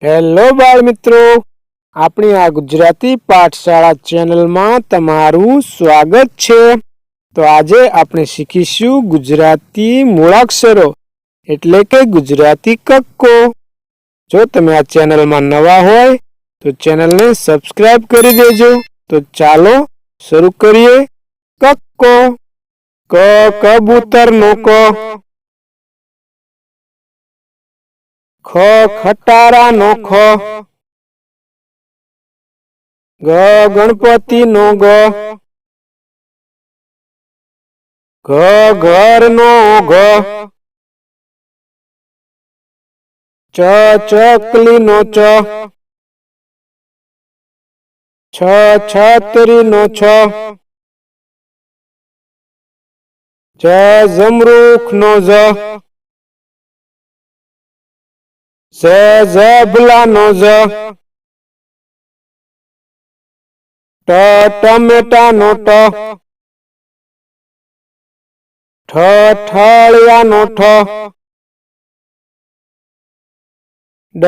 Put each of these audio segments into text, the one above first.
Hello बाळ मित्रों, अपनी आ गुजराती पाठशाला चेनल में तमारू स्वागत छे। तो आजे आपणे शीखीशु गुजराती मूळाक्षरो एटले के गुजराती कक्को। जो तमे आ चेनल में नवा होय तो चेनल ने सब्सक्राइब करी देजो। तो चालो शुरू करिए। कक्को। क कबूतर नो क। ख खटारा नो ख। ग गणपति नो ग। घ घर नो घ। च चकली नो च। छ छतरी नो छ। ज जमरूख नो ज। ज जबला नो ज। ट टमेटा नो ट। ठ ठलिया नो ठ। ड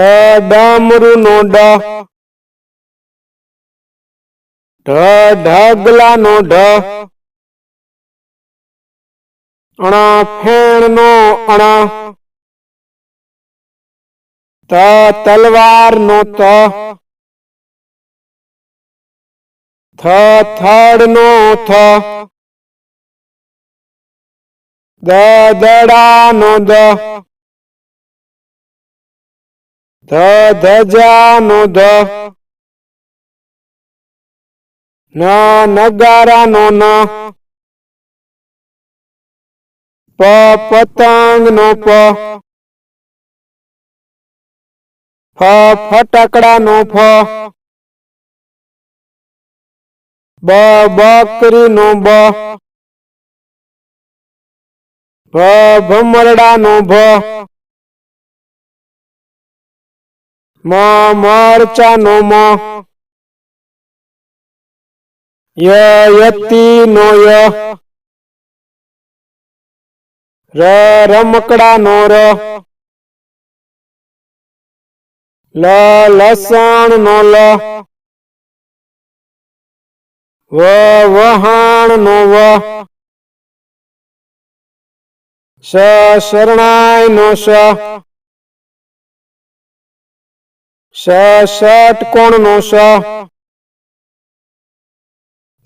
डमरू नो ड। ढ ढगला नो ढ। अण फेण नो अण। त तलवार नो त। थ थड़ नो थ। The Dara know the. ध धजा नो ध। न नगारा नो न। प पतंग नो प। फ फटाकड़ा नो फ। ब बकरी नो ब। भ भमरड़ा नो भ। म मरचा नो म। य यती नो य। र रमकड़ा नो र। ल लसण नो ल। व वहाण नो व। श शरणाई नो श। ष षटकोण नो ष।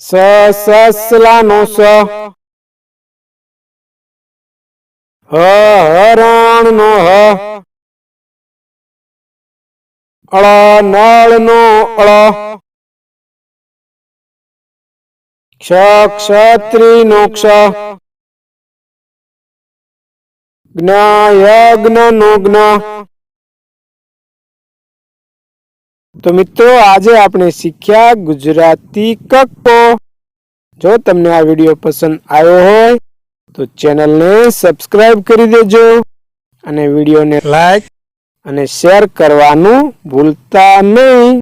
स ससला नो स। ह हरण नो ह। अळ नळ नो अळ। क्ष क्षत्री नो क्ष। ज्ञ यज्ञ नो ज्ञ। तो मित्रों आज आपने सीख्या गुजराती कक्को। जो तमने आ वीडियो पसंद आयो हो तो चैनल ने सब्सक्राइब करी देजो अने वीडियो ने लाइक अने शेर करवानुं भूलता नहीं।